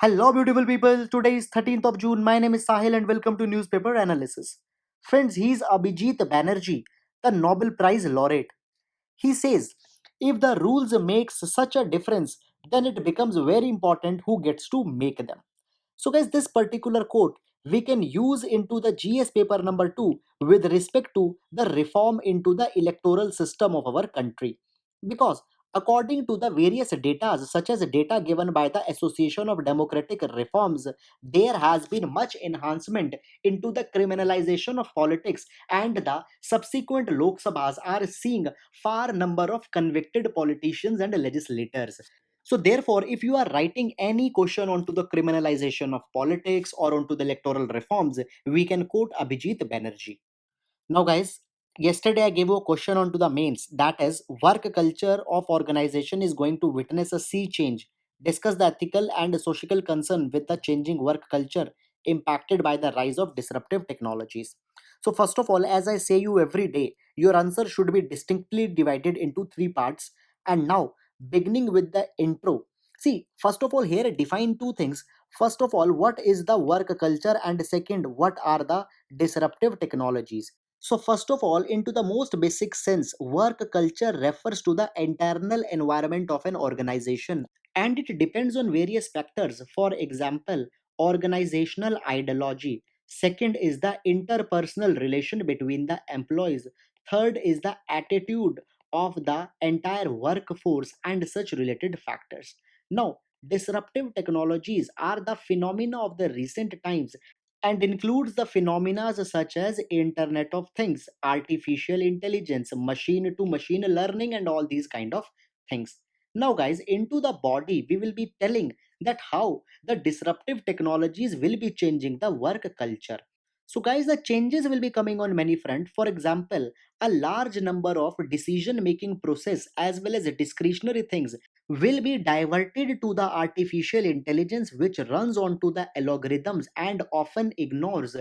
Hello, beautiful people. Today is 13th of June. My name is Sahil, and welcome to Newspaper Analysis. Friends, he's Abhijit Banerjee, the Nobel Prize laureate. He says, if the rules makes such a difference, then it becomes very important who gets to make them. So, guys, this particular quote we can use into the GS paper number 2 with respect to the reform into the electoral system of our country. Because according to the various data, such as data given by the Association of Democratic Reforms, there has been much enhancement into the criminalization of politics, and the subsequent Lok Sabhas are seeing far number of convicted politicians and legislators. So therefore, if you are writing any question onto the criminalization of politics or onto the electoral reforms, we can quote Abhijit Banerjee. Now, guys, yesterday I gave you a question onto the mains, that is, work culture of organization is going to witness a sea change. Discuss the ethical and social concern with the changing work culture impacted by the rise of disruptive technologies. So, first of all, as I say you every day, your answer should be distinctly divided into three parts. And now, beginning with the intro. See, first of all, here define two things. First of all, what is the work culture, and second, what are the disruptive technologies? So, first of all, into the most basic sense, work culture refers to the internal environment of an organization, and it depends on various factors. For example, organizational ideology. Second is the interpersonal relation between the employees. Third is the attitude of the entire workforce and such related factors. Now, disruptive technologies are the phenomena of the recent times and includes the phenomena such as internet of things, artificial intelligence, machine to machine learning, and all these kind of things. Now, guys, into the body we will be telling that how the disruptive technologies will be changing the work culture. So, guys, the changes will be coming on many front. For example, a large number of decision making process as well as discretionary things will be diverted to the artificial intelligence, which runs onto the algorithms and often ignores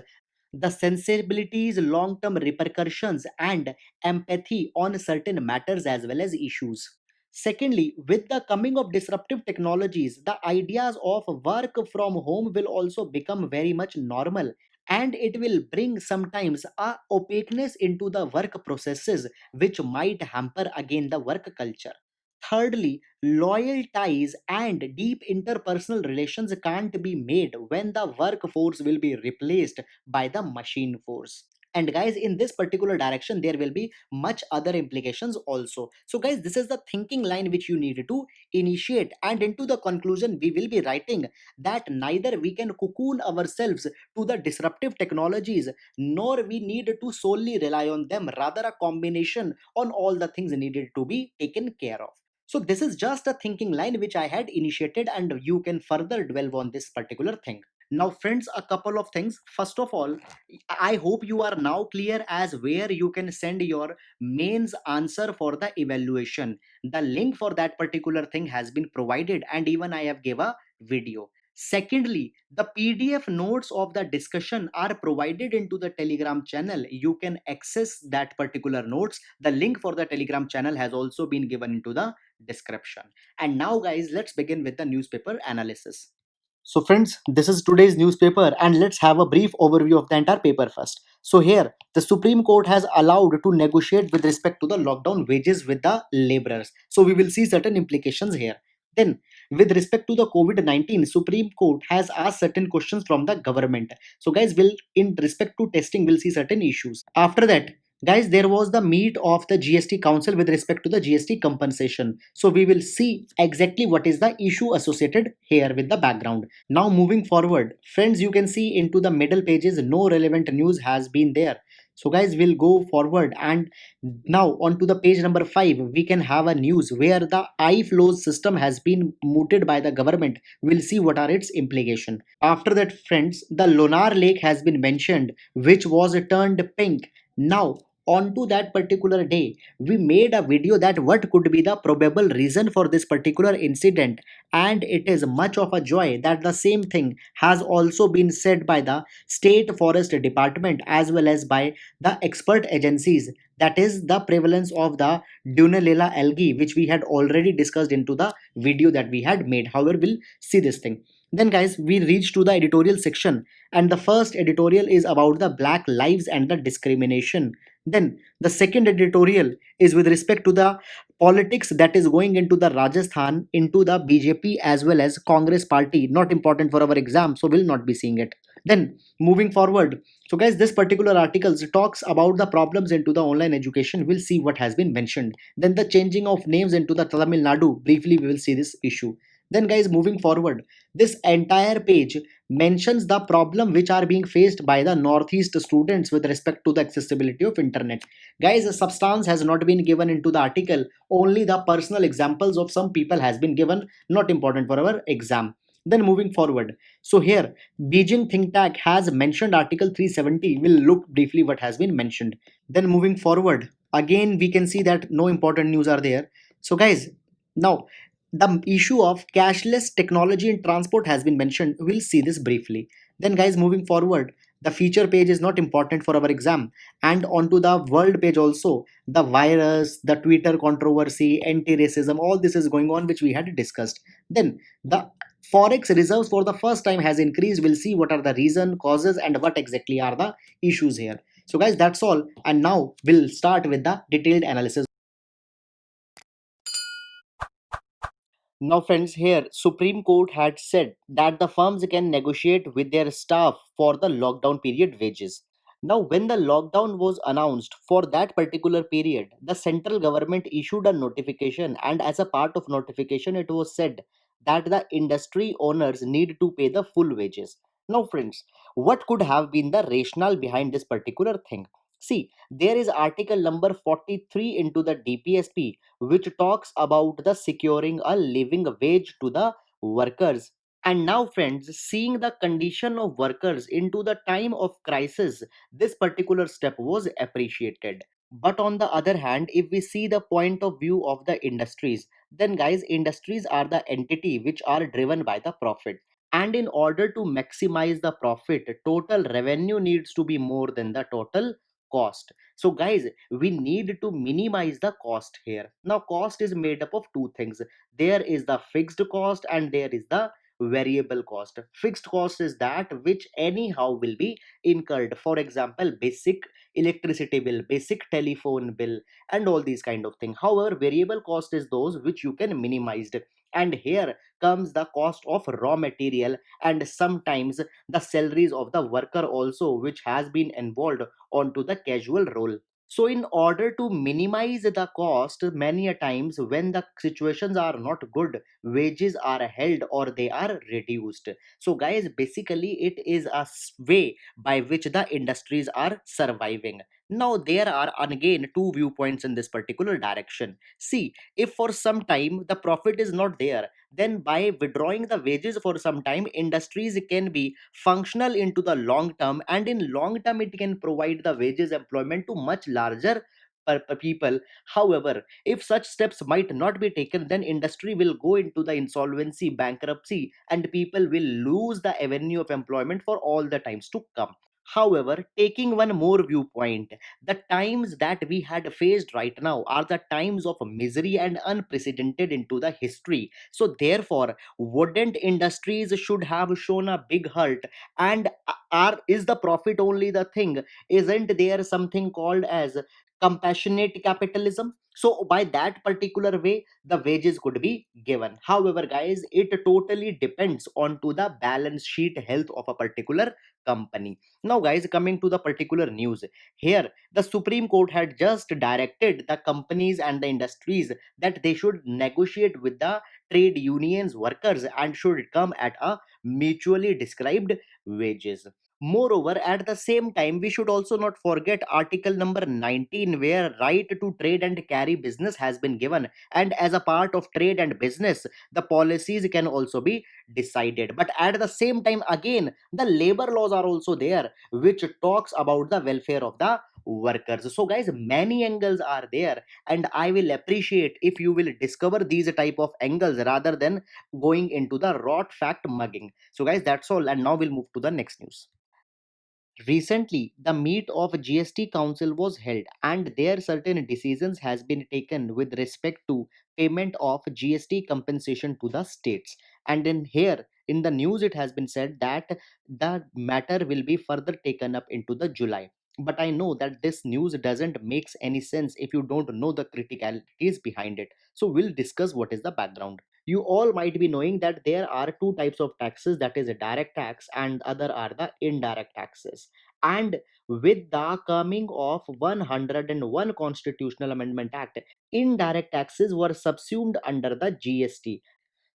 the sensibilities, long term repercussions, and empathy on certain matters as well as issues. Secondly, with the coming of disruptive technologies, the ideas of work from home will also become very much normal, and it will bring sometimes a opaqueness into the work processes, which might hamper again the work culture. Thirdly, loyal ties and deep interpersonal relations can't be made when the workforce will be replaced by the machine force. And guys, in this particular direction there will be much other implications also. So guys, this is the thinking line which you need to initiate, and into the conclusion we will be writing that neither we can cocoon ourselves to the disruptive technologies, nor we need to solely rely on them, rather a combination on all the things needed to be taken care of. So this is just a thinking line which I had initiated, and you can further dwell on this particular thing. Now, friends, a couple of things. First of all, I hope you are now clear as where you can send your mains answer for the evaluation. The link for that particular thing has been provided, and even I have gave a video. Secondly, the PDF notes of the discussion are provided into the Telegram channel. You can access that particular notes. The link for the Telegram channel has also been given into the description. And now, guys, let's begin with the newspaper analysis. So, friends, this is today's newspaper, and let's have a brief overview of the entire paper first. So, here, the Supreme Court has allowed to negotiate with respect to the lockdown wages with the laborers. So, we will see certain implications here. Then, with respect to the COVID 19, Supreme Court has asked certain questions from the government. So, guys, will in respect to testing, we'll see certain issues. After that, guys, there was the meet of the GST council with respect to the GST compensation. So, we will see exactly what is the issue associated here with the background. Now moving forward, friends, you can see into the middle pages no relevant news has been there. So guys, we'll go forward, and now on to the page number 5 we can have a news where the I-flows system has been mooted by the government. We'll see what are its implication. After that, friends, the Lonar Lake has been mentioned, which was turned pink. Now on to that particular day we made a video that what could be the probable reason for this particular incident, and it is much of a joy that the same thing has also been said by the state forest department as well as by the expert agencies, that is the prevalence of the Dunalila algae, which we had already discussed into the video that we had made. However, we'll see this thing. Then guys, we reach to the editorial section, and the first editorial is about the black lives and the discrimination. Then the second editorial is with respect to the politics that is going into the Rajasthan, into the BJP as well as Congress party. Not important for our exam, so we'll not be seeing it. Then moving forward, so guys, this particular article talks about the problems into the online education. We'll see what has been mentioned. Then the changing of names into the Tamil Nadu. Briefly, we will see this issue. Then guys, moving forward, this entire page mentions the problem which are being faced by the northeast students with respect to the accessibility of internet. Guys, a substance has not been given into the article, only the personal examples of some people has been given, not important for our exam. Then moving forward, so here Beijing think tank has mentioned article 370. We'll look briefly what has been mentioned. Then moving forward, again we can see that no important news are there. So guys, now the issue of cashless technology in transport has been mentioned. We'll see this briefly. Then guys, moving forward, the feature page is not important for our exam, and onto the world page also, the virus, the Twitter controversy, anti-racism, all this is going on which we had discussed. Then the forex reserves for the first time has increased. We'll see what are the reason, causes, and what exactly are the issues here. So guys, that's all, and now we'll start with the detailed analysis. Now, friends, here Supreme Court had said that the firms can negotiate with their staff for the lockdown period wages. Now, when the lockdown was announced for that particular period, the central government issued a notification, and as a part of notification, it was said that the industry owners need to pay the full wages. Now, friends, what could have been the rationale behind this particular thing? See, there is article number 43 into the DPSP which talks about the securing a living wage to the workers. And now, friends, seeing the condition of workers into the time of crisis, this particular step was appreciated. But on the other hand, if we see the point of view of the industries, then guys, industries are the entity which are driven by the profit. And in order to maximize the profit, total revenue needs to be more than the total cost. So, guys, we need to minimize the cost here. Now, cost is made up of two things. There is the fixed cost and there is the variable cost. Fixed cost is that which anyhow will be incurred. For example, basic electricity bill, basic telephone bill, and all these kind of thing. However, variable cost is those which you can minimize. And here comes the cost of raw material and sometimes the salaries of the worker also, which has been involved onto the casual role. So, in order to minimize the cost, many a times when the situations are not good, wages are held or they are reduced. So, guys, basically, it is a way by which the industries are surviving. Now, there are again two viewpoints in this particular direction. See, if for some time the profit is not there, then by withdrawing the wages for some time, industries can be functional into the long term, and in long term it can provide the wages employment to much larger people. However, if such steps might not be taken, then industry will go into the insolvency, bankruptcy, and people will lose the avenue of employment for all the times to come. However, taking one more viewpoint, the times that we had faced right now are the times of misery and unprecedented into the history. So therefore, wouldn't industries should have shown a big hurt? And are is the profit only the thing? Isn't there something called as compassionate capitalism? So by that particular way, the wages could be given. However, guys, it totally depends on to the balance sheet health of a particular company. Now, guys, coming to the particular news here, the Supreme Court had just directed the companies and the industries that they should negotiate with the trade unions workers and should come at a mutually described wages. Moreover, at the same time, we should also not forget article number 19, where right to trade and carry business has been given, and as a part of trade and business, the policies can also be decided. But at the same time, again, the labor laws are also there, which talks about the welfare of the workers. So guys, many angles are there, and I will appreciate if you will discover these type of angles rather than going into the rot fact mugging. So guys, that's all, and now we'll move to the next news. Recently, the meet of GST Council was held, and there certain decisions has been taken with respect to payment of GST compensation to the states. And in here, In the news, it has been said that the matter will be further taken up into the July. But I know that this news doesn't makes any sense if you don't know the criticalities behind it. So we'll discuss what is the background. You all might be knowing that there are two types of taxes, that is a direct tax and other are the indirect taxes. And with the coming of 101 Constitutional Amendment Act, indirect taxes were subsumed under the GST.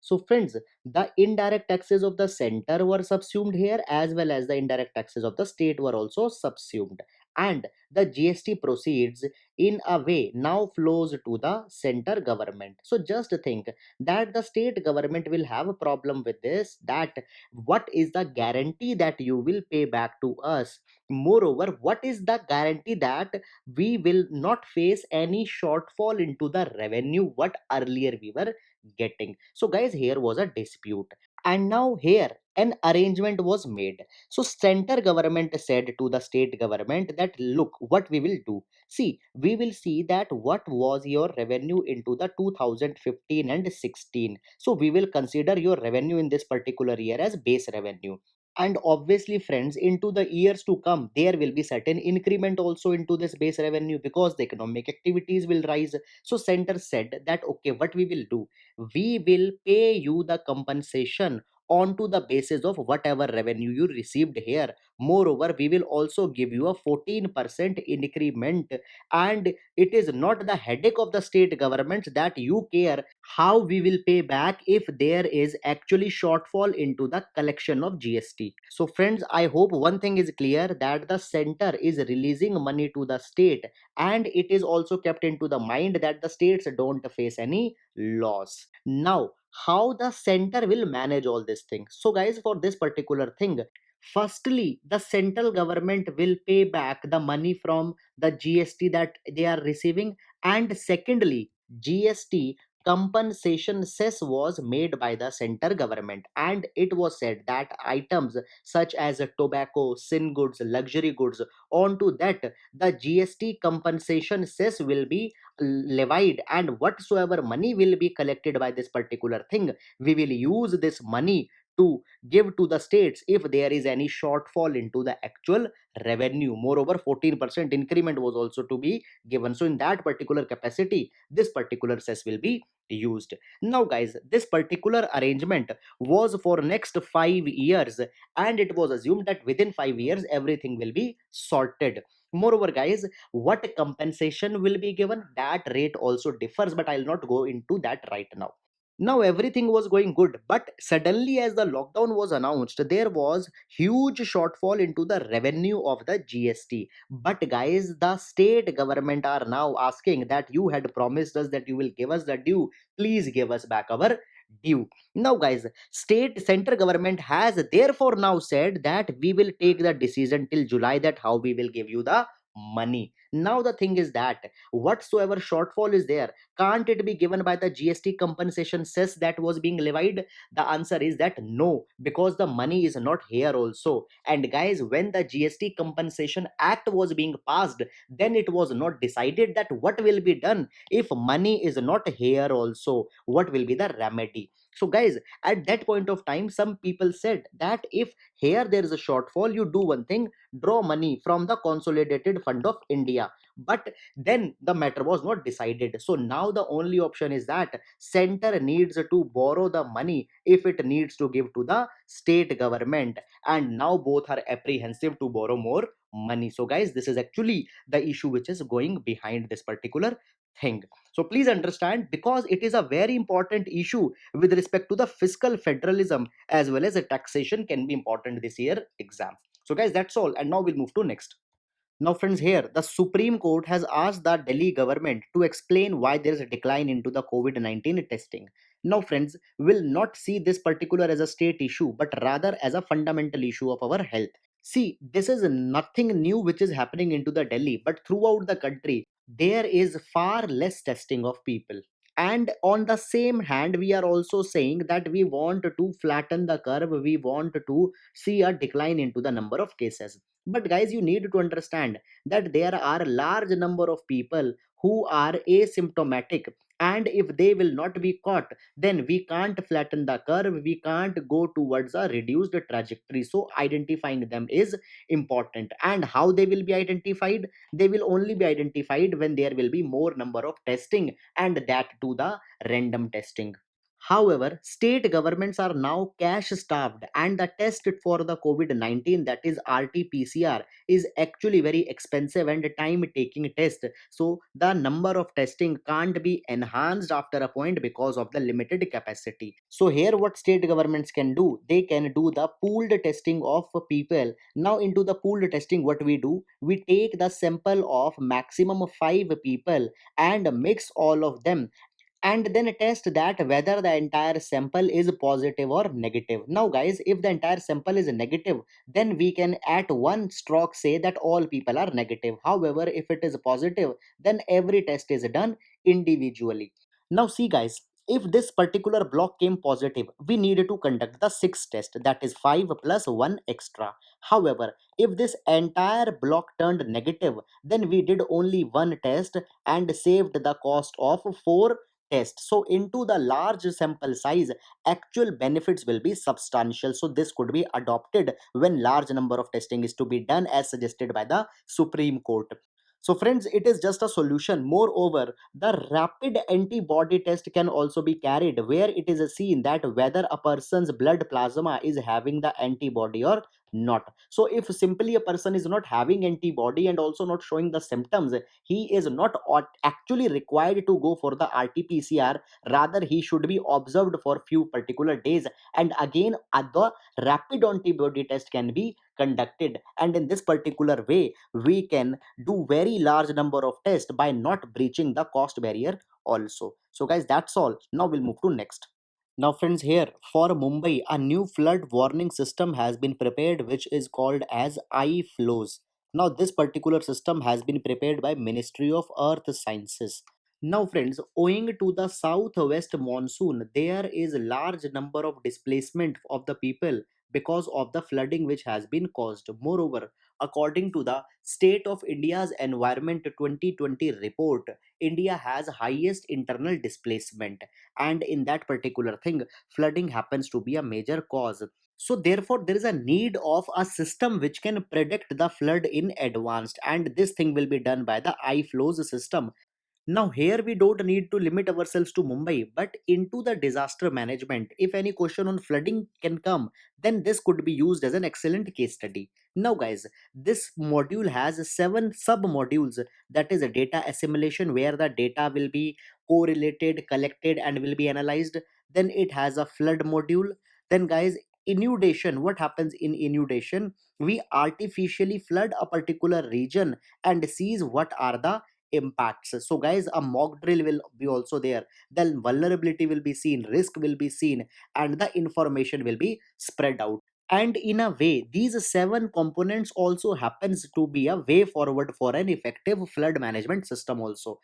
So, friends, the indirect taxes of the center were subsumed here, as well as the indirect taxes of the state were also subsumed. And the GST proceeds in a way now flows to the center government. So, just think that the state government will have a problem with this. That what is the guarantee that you will pay back to us? Moreover, what is the guarantee that we will not face any shortfall into the revenue what earlier we were getting? So guys, here was a dispute, and now here an arrangement was made. So center government said to the state government that look, what we will do, see, we will see that what was your revenue into the 2015 and 16. So we will consider your revenue in this particular year as base revenue. And obviously, friends, into the years to come, there will be certain increment also into this base revenue because the economic activities will rise. So center said that okay, what we will do, we will pay you the compensation onto the basis of whatever revenue you received here. Moreover, we will also give you a 14% increment, and it is not the headache of the state governments that you care how we will pay back if there is actually shortfall into the collection of GST. So friends, I hope one thing is clear, that the center is releasing money to the state, and it is also kept into the mind that the states don't face any loss. Now, how the center will manage all these things? So guys, for this particular thing, firstly, the central government will pay back the money from the GST that they are receiving, and secondly, GST compensation cess was made by the center government, and it was said that items such as tobacco, sin goods, luxury goods, onto that the GST compensation cess will be levied, and whatsoever money will be collected by this particular thing, we will use this money to give to the states if there is any shortfall into the actual revenue. Moreover, 14% increment was also to be given. So in that particular capacity, this particular cess will be used. Now guys, this particular arrangement was for next 5 years, and it was assumed that within 5 years everything will be sorted. Moreover guys, what compensation will be given, that rate also differs, but I'll not go into that right now. Now everything was going good, but suddenly as the lockdown was announced, there was huge shortfall into the revenue of the GST. But guys, the state government are now asking that you had promised us that you will give us the due, please give us back our due. Now guys, state center government has therefore now said that we will take the decision till July, that how we will give you the money. Now the thing is that whatsoever shortfall is there, can't it be given by the GST compensation cess that was being levied? The answer is that no, because the money is not here also. And guys, when the GST compensation act was being passed, then it was not decided that what will be done if money is not here also, what will be the remedy. So guys, at that point of time, some people said that if here there is a shortfall, you do one thing, draw money from the consolidated fund of India. But then the matter was not decided. So now the only option is that center needs to borrow the money if it needs to give to the state government, and now both are apprehensive to borrow more money. So guys, this is actually the issue which is going behind this particular thing. So please understand, because it is a very important issue with respect to the fiscal federalism, as well as a taxation can be important this year exam. So guys, that's all, and now we'll move to next. Now, friends, here the Supreme Court has asked the Delhi government to explain why there is a decline into the COVID 19 testing. Now, friends, will not see this particular as a state issue, but rather as a fundamental issue of our health. See, this is nothing new which is happening into the Delhi, but throughout the country, there is far less testing of people. And on the same hand, we are also saying that we want to flatten the curve, we want to see a decline into the number of cases. But guys, you need to understand that there are a large number of people who are asymptomatic, And if they will not be caught, then we can't flatten the curve, we can't go towards a reduced trajectory. So identifying them is important. And how they will be identified? They will only be identified when there will be more number of testing, and that to the random testing. However, state governments are now cash starved, and the test for the COVID 19, that is RT PCR, is actually very expensive and time taking test. So, the number of testing can't be enhanced after a point because of the limited capacity. So, here what state governments can do? They can do the pooled testing of people. Now, into the pooled testing, what we do? We take the sample of maximum 5 people and mix all of them, and then test that whether the entire sample is positive or negative. Now guys, if the entire sample is negative, then we can at one stroke say that all people are negative. However, if it is positive, then every test is done individually. Now see guys, if this particular block came positive, we need to conduct the sixth test, that is 5 plus 1 extra. However, if this entire block turned negative, then we did only one test and saved the cost of 4 test. So into the large sample size, actual benefits will be substantial. So this could be adopted when large number of testing is to be done as suggested by the Supreme Court. So friends, it is just a solution. Moreover, the rapid antibody test can also be carried, where it is seen that whether a person's blood plasma is having the antibody or not. So if simply a person is not having antibody and also not showing the symptoms, he is not actually required to go for the RT-PCR. Rather, he should be observed for few particular days, and again the rapid antibody test can be conducted. And in this particular way, we can do very large number of tests by not breaching the cost barrier also. So guys, that's all. Now we'll move to next. Now, friends, here for Mumbai, a new flood warning system has been prepared, which is called as iFlows. Now, this particular system has been prepared by Ministry of Earth Sciences. Now, friends, owing to the southwest monsoon, there is a large number of displacement of the people because of the flooding which has been caused. Moreover, according to the State of India's Environment 2020 report, India has highest internal displacement, and in that particular thing, flooding happens to be a major cause. So therefore there is a need of a system which can predict the flood in advance, and this thing will be done by the iFlows system. Now, here we don't need to limit ourselves to Mumbai, but into the disaster management. If any question on flooding can come, then this could be used as an excellent case study. Now, guys, this module has 7 sub modules, that is a data assimilation, where the data will be correlated, collected, and will be analyzed. Then it has a flood module. Then, guys, inundation. What happens in inundation? We artificially flood a particular region and sees what are the impacts. So guys, a mock drill will be also there. Then vulnerability will be seen, risk will be seen, and the information will be spread out. And in a way, these 7 components also happens to be a way forward for an effective flood management system also.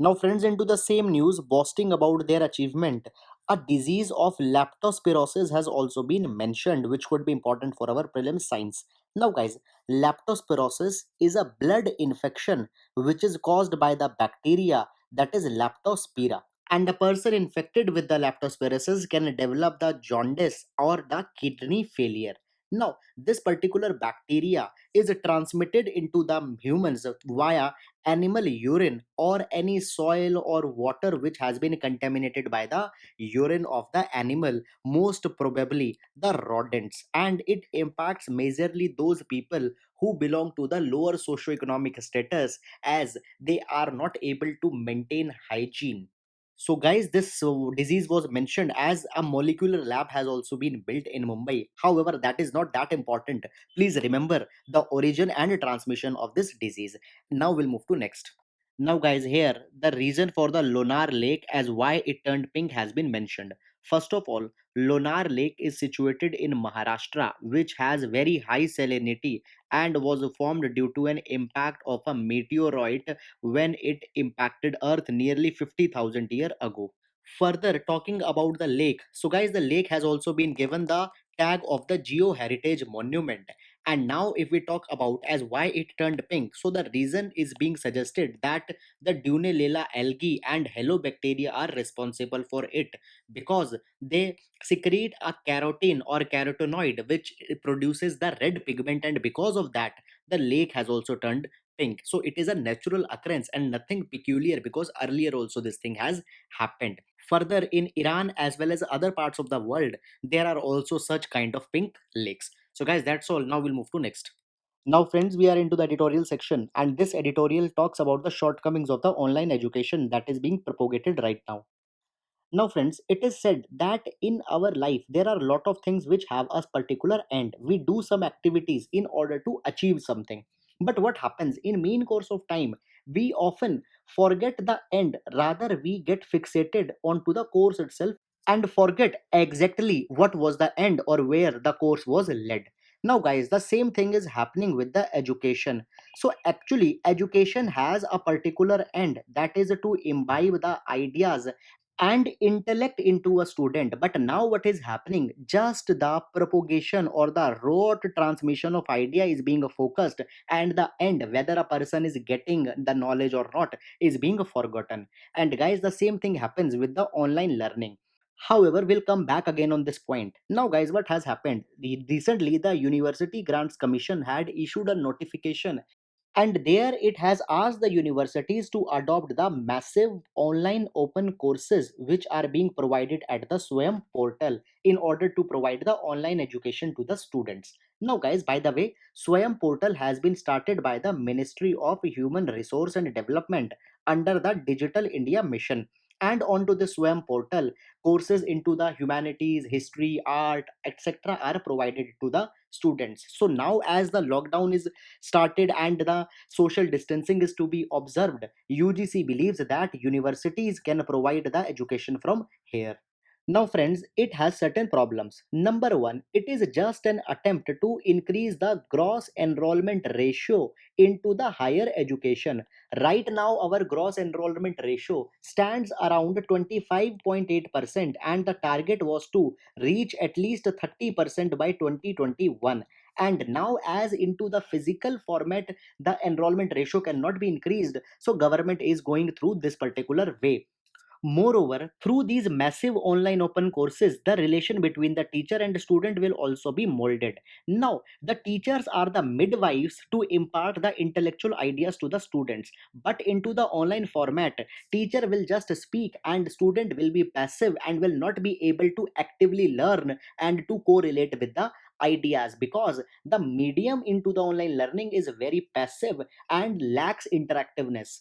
Now, friends, into the same news, boasting about their achievement, a disease of leptospirosis has also been mentioned, which could be important for our prelim science. Now, guys, leptospirosis is a blood infection which is caused by the bacteria, that is Leptospira. And a person infected with the leptospirosis can develop the jaundice or the kidney failure. Now, this particular bacteria is transmitted into the humans via animal urine or any soil or water which has been contaminated by the urine of the animal, most probably the rodents, and it impacts majorly those people who belong to the lower socioeconomic status, as they are not able to maintain hygiene. So guys, this disease was mentioned as a molecular lab has also been built in Mumbai. However, that is not that important. Please remember the origin and transmission of this disease. Now we'll move to next. Now, guys, here the reason for the Lonar Lake as why it turned pink has been mentioned. First of all, Lonar Lake is situated in Maharashtra, which has very high salinity and was formed due to an impact of a meteorite when it impacted Earth nearly 50,000 years ago. Further, talking about the lake, so guys, the lake has also been given the tag of the Geo Heritage Monument, And now if we talk about as why it turned pink, so the reason is being suggested that the Dunelella algae and halobacteria are responsible for it, because they secrete a carotene or carotenoid which produces the red pigment, and because of that the lake has also turned pink. So it is a natural occurrence and nothing peculiar, because earlier also this thing has happened. Further, in Iran as well as other parts of the world, there are also such kind of pink lakes. So guys, that's all. Now we'll move to next. Now friends, we are into the editorial section, and this editorial talks about the shortcomings of the online education that is being propagated right now. Now, friends, it is said that in our life there are a lot of things which have a particular end. We do some activities in order to achieve something. But what happens in mean course of time? We often forget the end. Rather, we get fixated onto the course itself and forget exactly what was the end or where the course was led. Now, guys, the same thing is happening with the education. So, actually, education has a particular end, that is to imbibe the ideas and intellect into a student. But now what is happening, just the propagation or the rote transmission of idea is being focused, and the end, whether a person is getting the knowledge or not, is being forgotten. And guys, the same thing happens with the online learning. However, we'll come back again on this point. Now, guys, what has happened? Recently, the University Grants Commission had issued a notification, and there it has asked the universities to adopt the massive online open courses which are being provided at the Swayam portal in order to provide the online education to the students. Now, guys, by the way, Swayam portal has been started by the Ministry of Human Resource and Development under the Digital India Mission. And onto the Swayam portal, courses into the humanities, history, art, etc. are provided to the students. So now, as the lockdown is started and the social distancing is to be observed, UGC believes that universities can provide the education from here. Now, friends, it has certain problems. Number one, it is just an attempt to increase the gross enrollment ratio into the higher education. Right now, our gross enrollment ratio stands around 25.8%, and the target was to reach at least 30% by 2021. And now, as into the physical format, the enrollment ratio cannot be increased, so government is going through this particular way. Moreover, through these massive online open courses, the relation between the teacher and student will also be molded. Now, the teachers are the midwives to impart the intellectual ideas to the students. But into the online format, teacher will just speak and student will be passive and will not be able to actively learn and to correlate with the ideas, because the medium into the online learning is very passive and lacks interactiveness.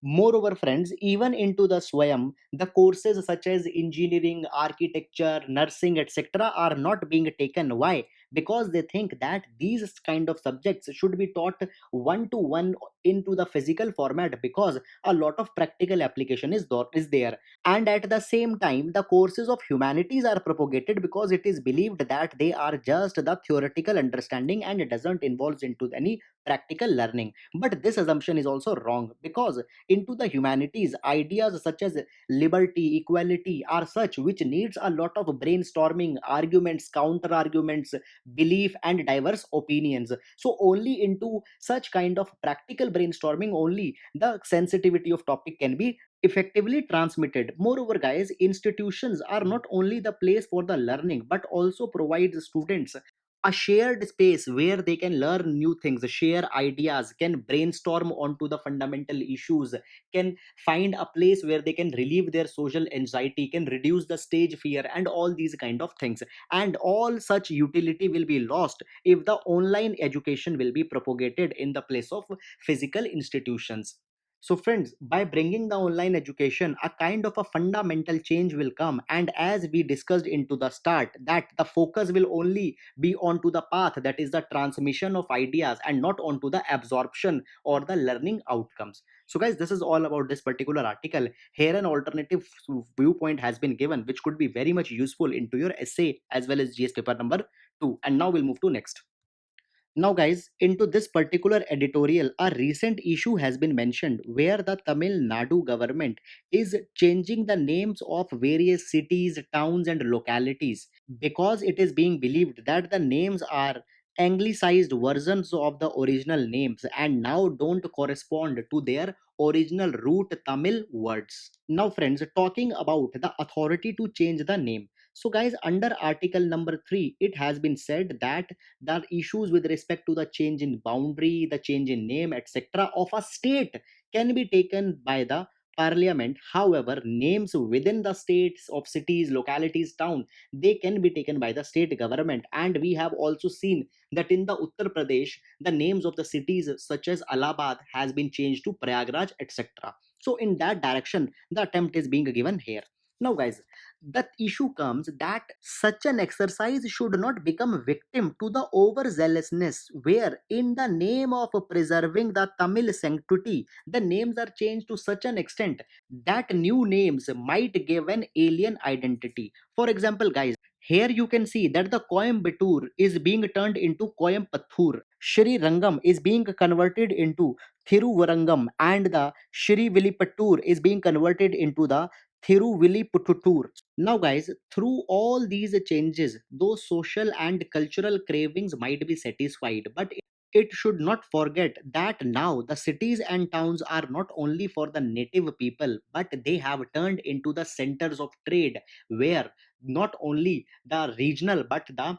Moreover, friends, even into the Swayam, the courses such as engineering, architecture, nursing, etc., are not being taken. Why? Because they think that these kind of subjects should be taught one to one into the physical format, because a lot of practical application is there. And at the same time, the courses of humanities are propagated because it is believed that they are just the theoretical understanding and it doesn't involve into any practical learning. But this assumption is also wrong, because into the humanities, ideas such as liberty, equality are such which needs a lot of brainstorming, arguments, counter arguments, belief, and diverse opinions. So only into such kind of practical brainstorming only the sensitivity of topic can be effectively transmitted. Moreover, guys, institutions are not only the place for the learning but also provide the students a shared space where they can learn new things, share ideas, can brainstorm onto the fundamental issues, can find a place where they can relieve their social anxiety, can reduce the stage fear, and all these kind of things. And all such utility will be lost if the online education will be propagated in the place of physical institutions. So, friends, by bringing the online education, a kind of a fundamental change will come. And as we discussed into the start, that the focus will only be onto the path, that is the transmission of ideas, and not onto the absorption or the learning outcomes. So, guys, this is all about this particular article. Here, an alternative viewpoint has been given, which could be very much useful into your essay as well as GS paper number 2. And now we'll move to next. Now, guys, into this particular editorial, a recent issue has been mentioned where the Tamil Nadu government is changing the names of various cities, towns, and localities, because it is being believed that the names are anglicized versions of the original names and now don't correspond to their original root Tamil words. Now, friends, talking about the authority to change the name. So, guys, under article number 3, it has been said that the issues with respect to the change in boundary, the change in name, etc., of a state can be taken by the parliament. However, names within the states of cities, localities, town, they can be taken by the state government. And we have also seen that in the Uttar Pradesh, the names of the cities such as Allahabad has been changed to Prayagraj, etc. So in that direction, the attempt is being given here. Now, guys, the issue comes that such an exercise should not become victim to the overzealousness, where in the name of preserving the Tamil sanctity, the names are changed to such an extent that new names might give an alien identity. For example, guys, here you can see that the Coimbatore is being turned into Coimbatore. Shri Rangam is being converted into Thiruvarangam, and the Shri Villipattur is being converted into the Thiruvilliputtur. Now, guys, through all these changes, those social and cultural cravings might be satisfied, but it should not forget that now the cities and towns are not only for the native people, but they have turned into the centers of trade, where not only the regional but the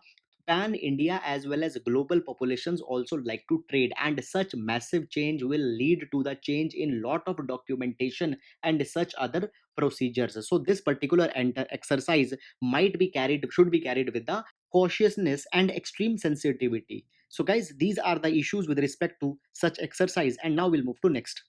pan India as well as global populations also like to trade, and such massive change will lead to the change in lot of documentation and such other procedures. So this particular exercise might be carried should be carried with the cautiousness and extreme sensitivity. So, guys, these are the issues with respect to such exercise, and now we'll move to next.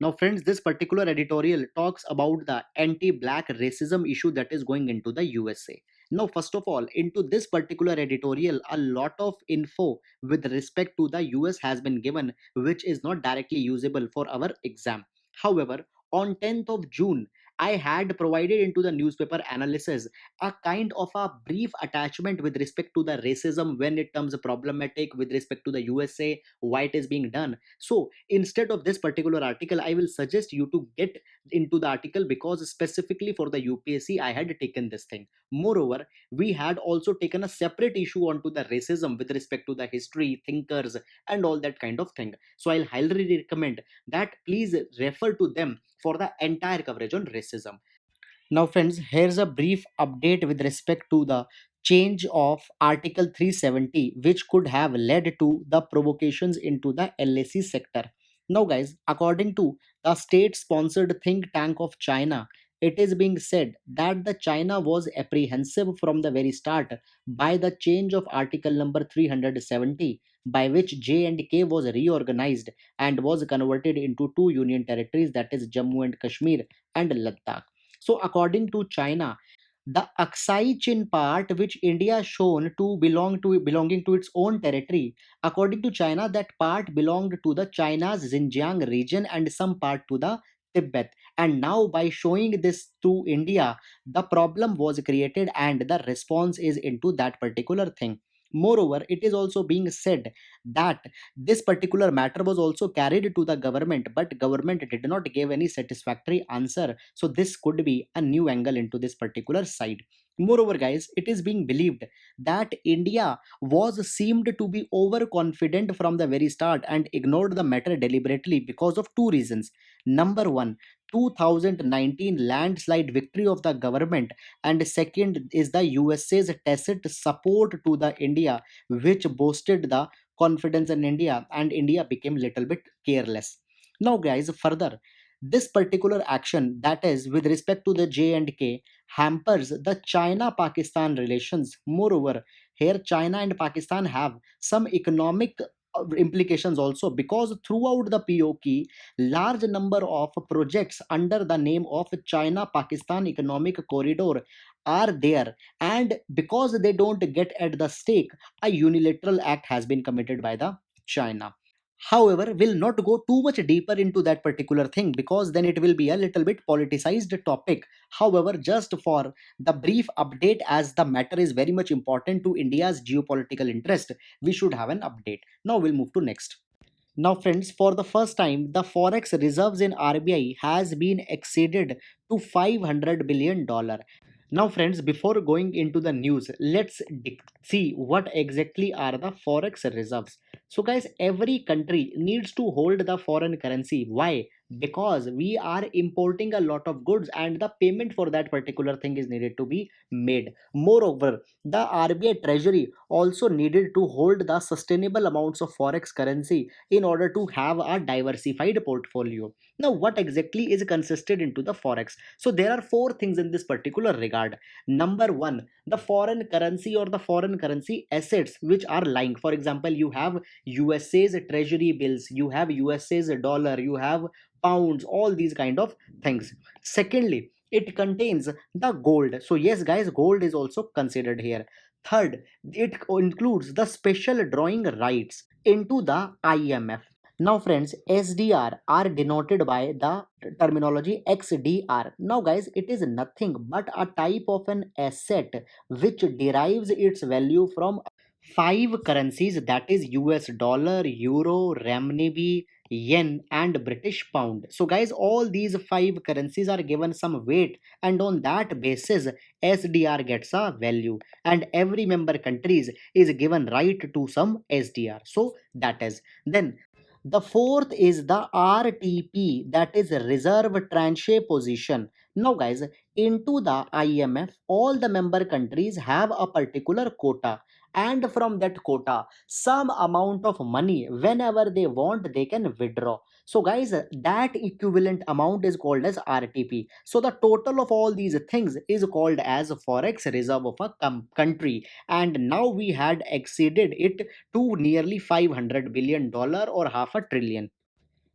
Now, friends, this particular editorial talks about the anti-black racism issue that is going into the USA. Now, first of all, into this particular editorial, a lot of info with respect to the US has been given, which is not directly usable for our exam. However, on 10th of June, I had provided into the newspaper analysis a kind of a brief attachment with respect to the racism when it comes problematic with respect to the USA, why it is being done. So instead of this particular article, I will suggest you to get into the article, because specifically for the UPSC I had taken this thing. Moreover, we had also taken a separate issue onto the racism with respect to the history, thinkers, and all that kind of thing. So I'll highly recommend that please refer to them for the entire coverage on racism. Now, friends, here's a brief update with respect to the change of Article 370, which could have led to the provocations into the LAC sector. Now, guys, according to the state sponsored think tank of China, it is being said that the China was apprehensive from the very start by the change of Article number 370, by which J&K was reorganized and was converted into two union territories, that is Jammu and Kashmir and Ladakh. So, according to China, the Aksai Chin part, which India shown to belonging to its own territory, according to China, that part belonged to the China's Xinjiang region and some part to the Tibet. And now, by showing this to India, the problem was created, and the response is into that particular thing. Moreover, it is also being said that this particular matter was also carried to the government, but government did not give any satisfactory answer. So this could be a new angle into this particular side. Moreover, guys, it is being believed that India was seemed to be overconfident from the very start and ignored the matter deliberately because of two reasons. Number one, 2019 landslide victory of the government, and second is the USA's tacit support to the India, which boosted the confidence in India, and India became little bit careless. Now, guys, further, this particular action, that is with respect to the J&K, hampers the China-Pakistan relations. Moreover, here China and Pakistan have some economic implications also, because throughout the POK, large number of projects under the name of China Pakistan economic corridor are there, and because they don't get at the stake, a unilateral act has been committed by the China. However, will not go too much deeper into that particular thing, because then it will be a little bit politicized topic. However, just for the brief update, as the matter is very much important to India's geopolitical interest, we should have an update. Now we'll move to next. Now, friends, for the first time, the forex reserves in RBI has been exceeded to $500 billion. Now, friends, before going into the news, let's see what exactly are the forex reserves. So, guys, every country needs to hold the foreign currency. Why? Because we are importing a lot of goods and the payment for that particular thing is needed to be made. Moreover, the RBI Treasury also needed to hold the sustainable amounts of forex currency in order to have a diversified portfolio. Now, what exactly is consisted into the forex? So there are four things in this particular regard. Number one, the foreign currency or the foreign currency assets which are lying. For example, you have USA's treasury bills, you have USA's dollar, you have pounds, all these kind of things. Secondly, it contains the gold. So yes, guys, gold is also considered here. Third, it includes the special drawing rights into the IMF. Now, friends, SDR are denoted by the terminology XDR. Now, guys, it is nothing but a type of an asset which derives its value from five currencies, that is US dollar, euro, renminbi, yen, and British pound. So, guys, all these five currencies are given some weight, and on that basis, SDR gets a value, and every member countries is given right to some SDR. So, that is then the fourth is the RTP, that is reserve tranche position. Now, guys, into the IMF, all the member countries have a particular quota, and from that quota, some amount of money, whenever they want, they can withdraw. So, guys, that equivalent amount is called as RTP. So, the total of all these things is called as forex reserve of a country, and now we had exceeded it to nearly $500 billion or half a trillion.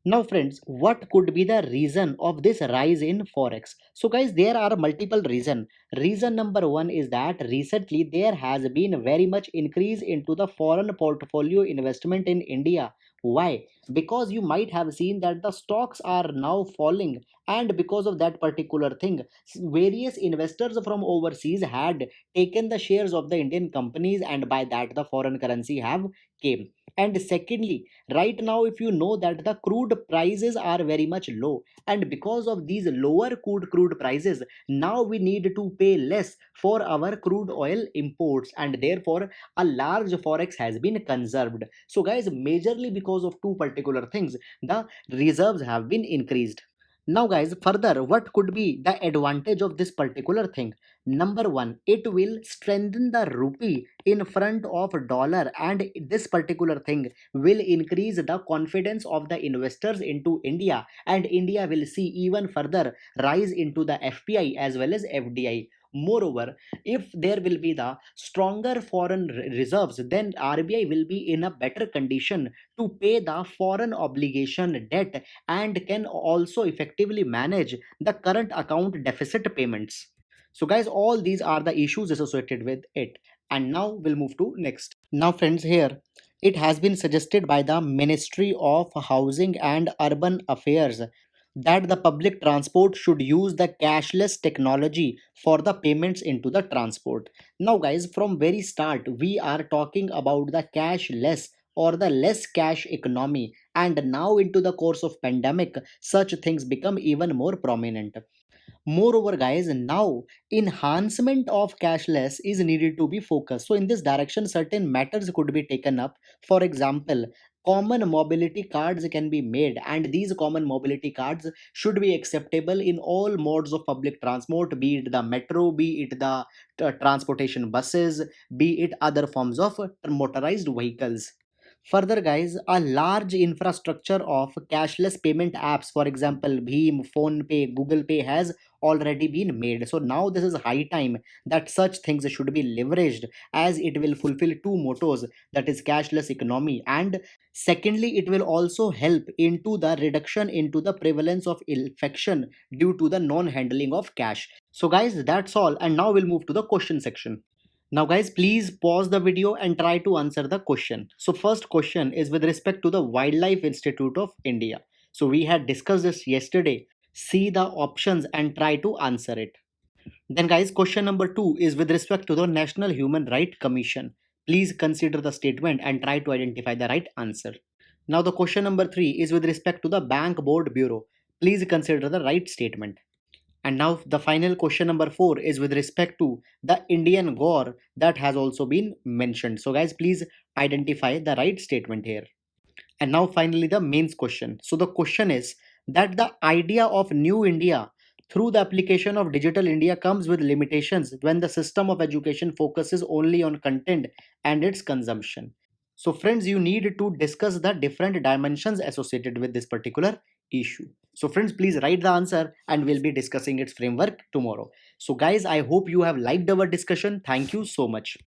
Now, friends, what could be the reason of this rise in forex? So, guys, there are multiple reasons. Reason number one is that recently there has been very much increase into the foreign portfolio investment in India. Why? Because you might have seen that the stocks are now falling, and because of that particular thing, various investors from overseas had taken the shares of the Indian companies, and by that the foreign currency have came. And secondly, right now, if you know that the crude prices are very much low, and because of these lower crude prices, now we need to pay less for our crude oil imports, and therefore a large forex has been conserved. So, guys, majorly because of two particular things, the reserves have been increased. Now, guys, further, what could be the advantage of this particular thing? Number one, it will strengthen the rupee in front of dollar, and this particular thing will increase the confidence of the investors into India, and India will see even further rise into the FPI as well as FDI. Moreover, if there will be the stronger foreign reserves, then RBI will be in a better condition to pay the foreign obligation debt and can also effectively manage the current account deficit payments. So, guys, all these are the issues associated with it. And now we'll move to next. Now, friends, here it has been suggested by the Ministry of Housing and Urban Affairs that the public transport should use the cashless technology for the payments into the transport. Now, guys, from very start, we are talking about the cashless or the less cash economy, and now into the course of pandemic, such things become even more prominent. Moreover, guys, now enhancement of cashless is needed to be focused. So, in this direction, certain matters could be taken up. For example, common mobility cards can be made, and these common mobility cards should be acceptable in all modes of public transport, be it the metro, be it the transportation buses, be it other forms of motorized vehicles. Further, guys, a large infrastructure of cashless payment apps, for example, Bheem, PhonePe, Google Pay, has already been made. So now this is high time that such things should be leveraged, as it will fulfill two mottos, that is cashless economy, and secondly, it will also help into the reduction into the prevalence of infection due to the non-handling of cash. So, guys, that's all, and now we'll move to the question section. Now, guys, please pause the video and try to answer the question. So, first question is with respect to the Wildlife Institute of India. So, we had discussed this yesterday. See the options and try to answer it. Then, guys, question number two is with respect to the National Human Rights Commission. Please consider the statement and try to identify the right answer. Now, the question number three is with respect to the Bank Board Bureau. Please consider the right statement. And now the final question number 4 is with respect to the Indian gore that has also been mentioned. So guys, please identify the right statement here. And now finally the mains question. So the question is that the idea of new India through the application of digital India comes with limitations when the system of education focuses only on content and its consumption. So friends, you need to discuss the different dimensions associated with this particular issue. So friends, please write the answer and we'll be discussing its framework tomorrow. So guys, I hope you have liked our discussion. Thank you so much.